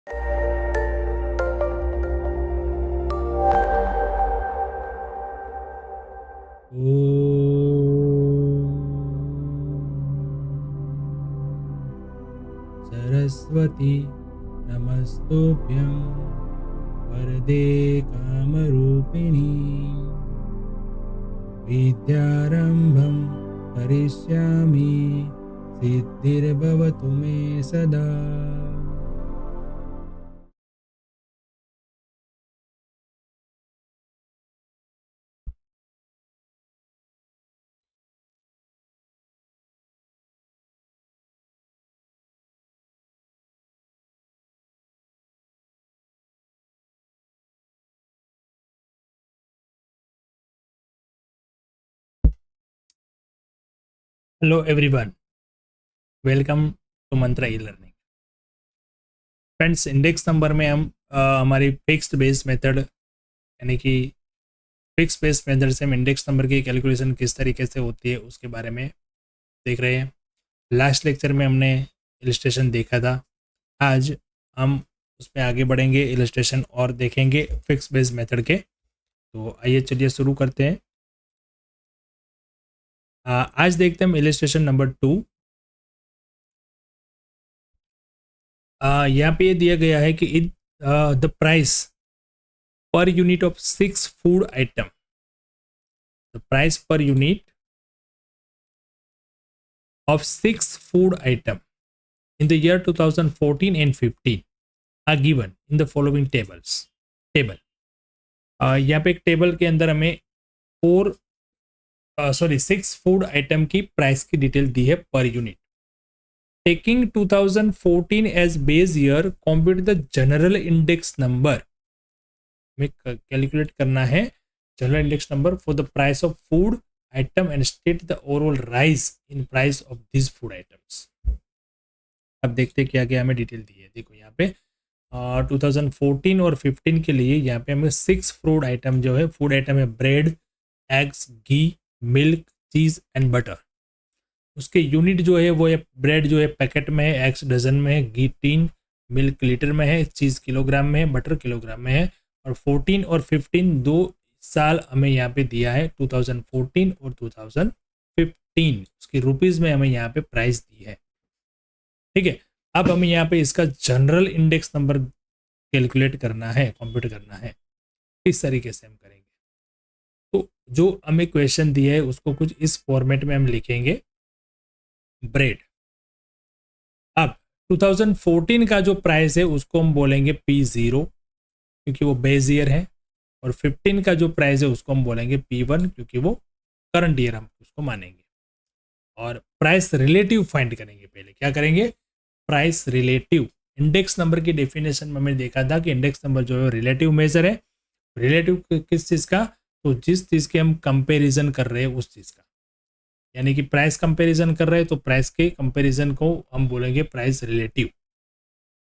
सरस्वती नमस्तुभ्यं वरदे कामरूपिणी विद्यारंभं करिष्यामि सिद्धिर्भवतु मे सदा। Hello everyone, welcome to Mantra e learning. Friends, index number में हम हमारी फिक्स्ड बेस मेथड यानी कि फिक्स बेस मेथड से हम इंडेक्स नंबर की कैलकुलेशन किस तरीके से होती है उसके बारे में देख रहे हैं। लास्ट लेक्चर में हमने इलस्ट्रेशन देखा था। आज हम उसमें आगे बढ़ेंगे, इलस्ट्रेशन और देखेंगे फिक्स बेस मेथड के। तो आइए चलिए शुरू करते हैं। आज देखते हैं हम इलस्ट्रेशन नंबर 2। यहाँ पे ये दिया गया है कि the price per unit of 6 food item, the price per unit of 6 food item in the year 2014 and 15 are given in the following table। यहाँ पे एक टेबल के अंदर हमें 6 फूड आइटम की प्राइस की डिटेल दी है पर unit. Taking 2014 as base year, compute the general index number. में कैलकुलेट करना है general index number for the price of food item and state the overall rise in price of this food items. अब देखते हैं क्या क्या हमें detail दी है। देखो यहाँ पे 2014 और 15 के लिए यहाँ पे हमें 6 फूड आइटम जो है, फूड आइटम है ब्रेड, एग्स, घी, मिल्क, चीज एंड बटर। उसके यूनिट जो है वो है ब्रेड जो है पैकेट में है, एग्स डजन में है, घी टीन, मिल्क लीटर में है, चीज किलोग्राम में है, बटर किलोग्राम में है। और 14 और 15 दो साल हमें यहाँ पे दिया है, 2014 और 2015। उसकी रुपीज में हमें यहाँ पे प्राइस दी है। ठीक है, अब हमें यहाँ पे इसका जनरल इंडेक्स नंबर कैलकुलेट करना है, कंप्यूट करना है। किस तरीके से हम करेंगे, तो जो हमें क्वेश्चन दिया है उसको कुछ इस फॉर्मेट में हम लिखेंगे। ब्रेड, अब 2014 का जो प्राइस है उसको हम बोलेंगे P0 क्योंकि वो बेस ईयर है, और 15 का जो प्राइस है उसको हम बोलेंगे P1 क्योंकि वो करंट ईयर हम उसको मानेंगे। और प्राइस रिलेटिव फाइंड करेंगे। पहले क्या करेंगे, प्राइस रिलेटिव। इंडेक्स नंबर की डेफिनेशन में हमने देखा था कि इंडेक्स नंबर जो है रिलेटिव मेजर है। रिलेटिव किस चीज़ का, तो जिस चीज़ के हम कंपेरिजन कर रहे हैं उस चीज़ का। यानी कि प्राइस कंपेरिजन कर रहे हैं तो प्राइस के कंपेरिजन को हम बोलेंगे प्राइस रिलेटिव।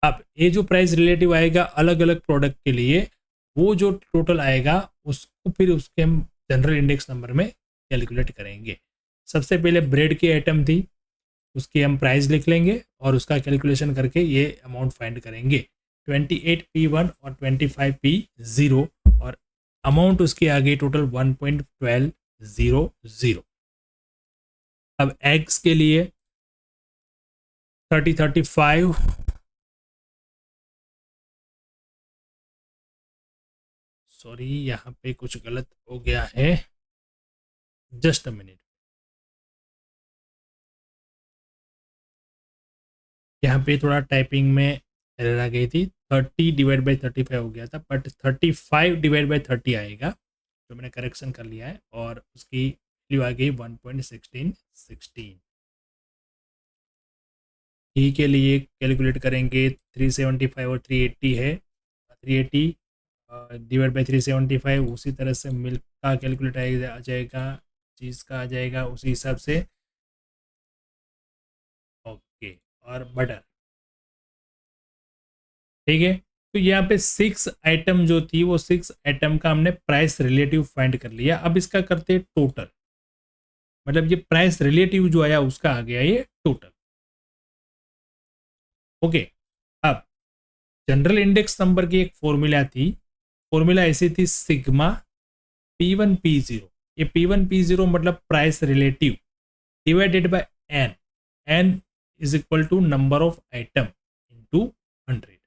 अब ये जो प्राइस रिलेटिव आएगा अलग अलग प्रोडक्ट के लिए, वो जो टोटल आएगा उसको फिर उसके हम जनरल इंडेक्स नंबर में कैलकुलेट करेंगे। सबसे पहले ब्रेड की आइटम थी, उसकी हम प्राइस लिख लेंगे और उसका कैलकुलेशन करके ये अमाउंट फाइंड करेंगे। 28P1 और 25P0 और अमाउंट उसकी आ गई टोटल 1.1200। अब एग्स के लिए 35, सॉरी यहाँ पे कुछ गलत हो गया है, जस्ट अ मिनट। यहाँ पे थोड़ा टाइपिंग में एरर आ गई थी, 30/35 हो गया था, बट 35/30 आएगा, जो मैंने करेक्शन कर लिया है। और उसकी वैल्यू आ गई 1.1616। ई के लिए कैलकुलेट करेंगे 375 और 380 है, 380/375। उसी तरह से मिल्क का कैलकुलेट आ जाएगा, चीज़ का आ जाएगा उसी हिसाब से। ओके, और बटर। ठीक है, तो यहाँ पे 6 आइटम जो थी वो 6 आइटम का हमने प्राइस रिलेटिव फाइंड कर लिया। अब इसका करते हैं टोटल, मतलब ये प्राइस रिलेटिव जो आया उसका आ गया ये टोटल। ओके, अब जनरल इंडेक्स नंबर की एक फॉर्मूला थी, फॉर्मूला ऐसी थी सिग्मा P1 P0। ये P1 P0 मतलब price relative divided by N, N is equal to number of item into 100।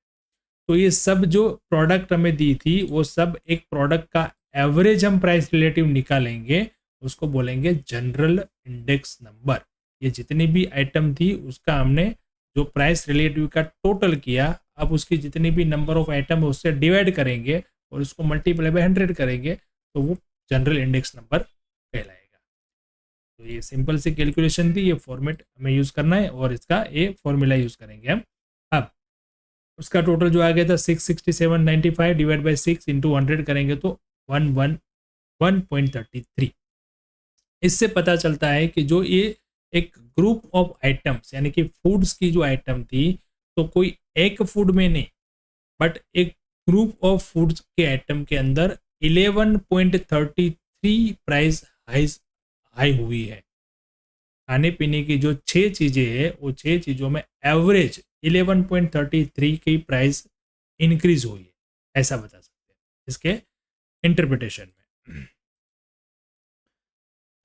तो ये सब जो प्रोडक्ट हमें दी थी वो सब एक प्रोडक्ट का एवरेज हम प्राइस रिलेटिव निकालेंगे, उसको बोलेंगे जनरल इंडेक्स नंबर। ये जितनी भी आइटम थी उसका हमने जो प्राइस रिलेटिव का टोटल किया, अब उसकी जितनी भी नंबर ऑफ आइटम है उससे डिवाइड करेंगे और उसको मल्टीप्लाई बाय 100 करेंगे, तो वो जनरल इंडेक्स नंबर कहलाएगा। तो ये सिंपल सी कैलकुलेशन थी, ये फॉर्मेट हमें यूज करना है और इसका ये फॉर्मूला यूज करेंगे हम। अब उसका टोटल जो आ गया था 667.95 डिवाइड बाई 6 इंटू 100 करेंगे तो 111.33। इससे पता चलता है कि जो ये एक ग्रुप ऑफ आइटम्स यानी कि फूड्स की जो आइटम थी, तो कोई एक फूड में नहीं बट एक ग्रुप ऑफ फूड्स के आइटम के अंदर 11.33 प्राइस हाई हुई है। खाने पीने की जो 6 चीजें हैं वो 6 चीजों में एवरेज 11.33 की प्राइस इंक्रीज हुई है, ऐसा बता सकते हैं इसके इंटरप्रिटेशन में।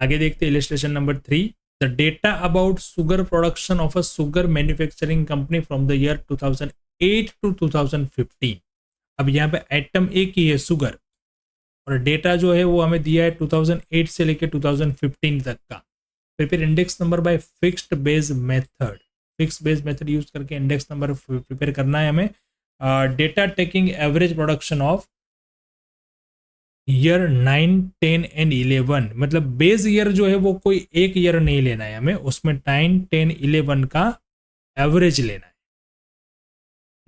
आगे देखते हैं illustration number 3। The data about sugar production of a sugar manufacturing company from the year 2008 to 2015। अब यहाँ पे आइटम एक ही है शुगर, और डेटा जो है वो हमें दिया है 2008 से लेकर 2015 तक का। Prepare index number by fixed base method. Fix base method use करके इंडेक्स नंबर प्रिपेयर करना है हमें। Data taking average production of year 9, 10 and 11, मतलब बेस ईयर जो है वो कोई एक ईयर नहीं लेना है हमें, उसमें 9, 10, 11 का एवरेज लेना है।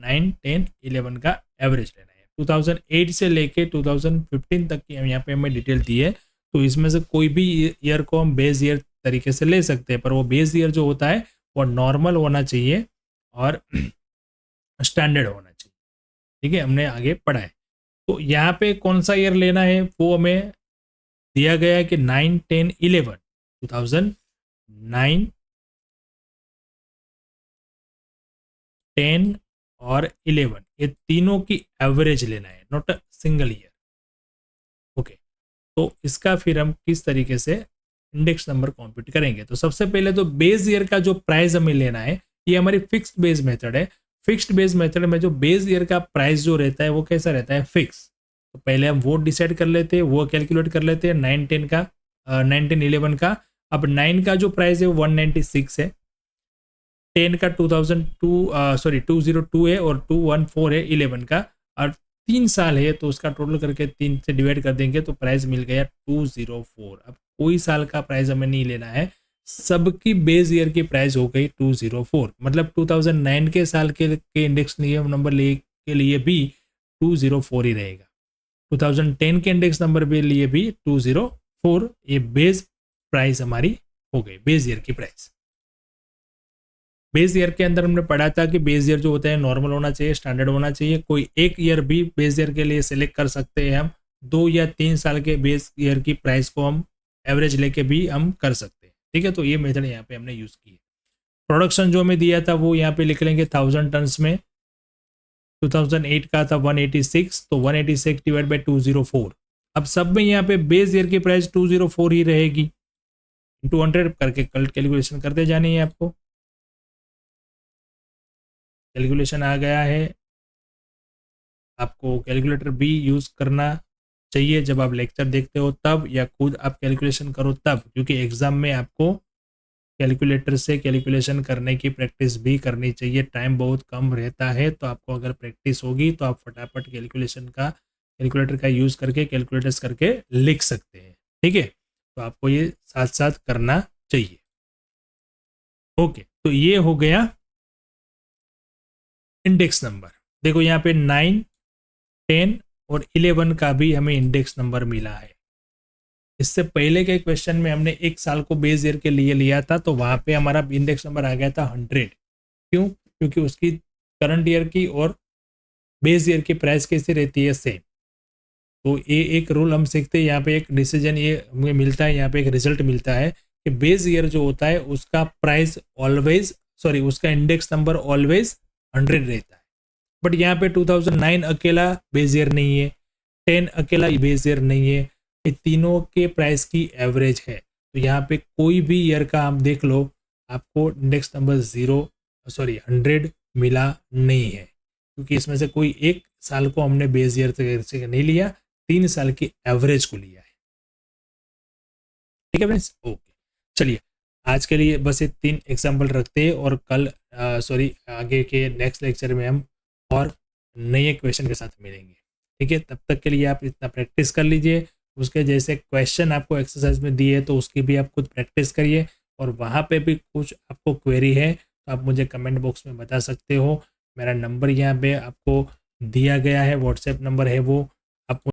9, 10, 11 का एवरेज लेना है। 2008 से लेके 2015 तक की यहाँ पे हमें डिटेल दी है, तो इसमें से कोई भी ईयर को हम बेस ईयर तरीके से ले सकते हैं, पर वो बेस ईयर जो होता है वो नॉर्मल होना चाहिए और स्टैंडर्ड होना चाहिए। ठीक है, हमने आगे पढ़ा है। तो यहाँ पे कौन सा ईयर लेना है वो हमें दिया गया है कि 9, 10, 11, 2009, 10 और 11 ये तीनों की एवरेज लेना है, not a single year. Okay, तो इसका फिर हम किस तरीके से इंडेक्स नंबर कॉम्प्यूट करेंगे। तो सबसे पहले तो बेस ईयर का जो प्राइस हमें लेना है, ये हमारी फिक्स्ड बेस मेथड है। फिक्स्ड बेस मेथड में जो बेस ईयर का प्राइस जो रहता है वो कैसा रहता है, फिक्स। तो पहले हम वो डिसाइड कर लेते हैं, वो कैलकुलेट कर लेते हैं 9, 10 का, 9, 10, 11 का। अब 9 का जो प्राइस है वो 196 है, 10 का 202 है और 214 है 11 का, और 3 साल है तो उसका टोटल करके 3 से डिवाइड कर देंगे तो प्राइस मिल गया 204। अब कोई साल का प्राइस हमें नहीं लेना है, सबकी बेस ईयर की प्राइस हो गई 204, मतलब 2009 के साल के इंडेक्स नंबर के लिए भी 204 ही रहेगा। 2010 के इंडेक्स नंबर के लिए भी 204, ये बेस प्राइस हमारी हो गई, बेस ईयर की प्राइस। बेस ईयर के अंदर हमने पढ़ा था कि बेस ईयर जो होता है नॉर्मल होना चाहिए, स्टैंडर्ड होना चाहिए। कोई एक ईयर भी बेस ईयर के लिए सिलेक्ट कर सकते हैं हम, 2 या 3 साल के बेस ईयर की प्राइस को हम एवरेज लेके भी हम कर सकते हैं। ठीक है, तो ये मेथड यहाँ पे हमने यूज की है। प्रोडक्शन जो हमें दिया था वो यहाँ पे लिख लेंगे 1000 टन्स में। 2008 का था 186, तो 186 डिवाइड बाई 204। अब सब में यहाँ पे बेस ईयर की प्राइस 204 ही रहेगी, इंटू 100 करके कल कैलकुलेशन करते जानी है आपको। कैलकुलेशन आ गया है, आपको कैलकुलेटर भी यूज करना चाहिए जब आप लेक्चर देखते हो तब, या खुद आप कैलकुलेशन करो तब, क्योंकि एग्जाम में आपको कैलकुलेटर से कैलकुलेशन करने की प्रैक्टिस भी करनी चाहिए। टाइम बहुत कम रहता है, तो आपको अगर प्रैक्टिस होगी तो आप फटाफट कैलकुलेटर का यूज करके कैलकुलेटर्स करके लिख सकते हैं। ठीक है, तो आपको ये साथ साथ करना चाहिए। ओके, तो ये हो गया इंडेक्स नंबर। देखो यहाँ पे 9, 10 और 11 का भी हमें इंडेक्स नंबर मिला है। इससे पहले के क्वेश्चन में हमने एक साल को बेस ईयर के लिए लिया था, तो वहां पे हमारा इंडेक्स नंबर आ गया था 100। क्यों? क्योंकि उसकी करंट ईयर की और बेस ईयर की प्राइस कैसी रहती है, सेम। तो ये एक रूल हम सीखते हैं, यहाँ पे एक डिसीजन ये हमें मिलता है, यहाँ पे एक रिजल्ट मिलता है कि बेस ईयर जो होता है उसका प्राइस उसका इंडेक्स नंबर ऑलवेज 100 रहता है। बट यहाँ पे 2009 अकेला बेस ईयर नहीं है, 10 अकेला बेस ईयर नहीं है, ये तीनों के प्राइस की एवरेज है। तो यहाँ पे कोई भी ईयर का आप देख लो, आपको इंडेक्स नंबर 100 मिला नहीं है, क्योंकि इसमें से कोई एक साल को हमने बेस ईयर से नहीं लिया, 3 साल की एवरेज को लिया है। ठीक है फ्रेंड्स, ओके। चलिए आज के लिए बस ये 3 एग्जाम्पल रखते हैं, और कल आगे के नेक्स्ट लेक्चर में हम और नए क्वेश्चन के साथ मिलेंगे। ठीक है, तब तक के लिए आप इतना प्रैक्टिस कर लीजिए, उसके जैसे क्वेश्चन आपको एक्सरसाइज में दिए तो उसकी भी आप खुद प्रैक्टिस करिए, और वहाँ पे भी कुछ आपको क्वेरी है तो आप मुझे कमेंट बॉक्स में बता सकते हो। मेरा नंबर यहाँ पे आपको दिया गया है, व्हाट्सएप नंबर है वो,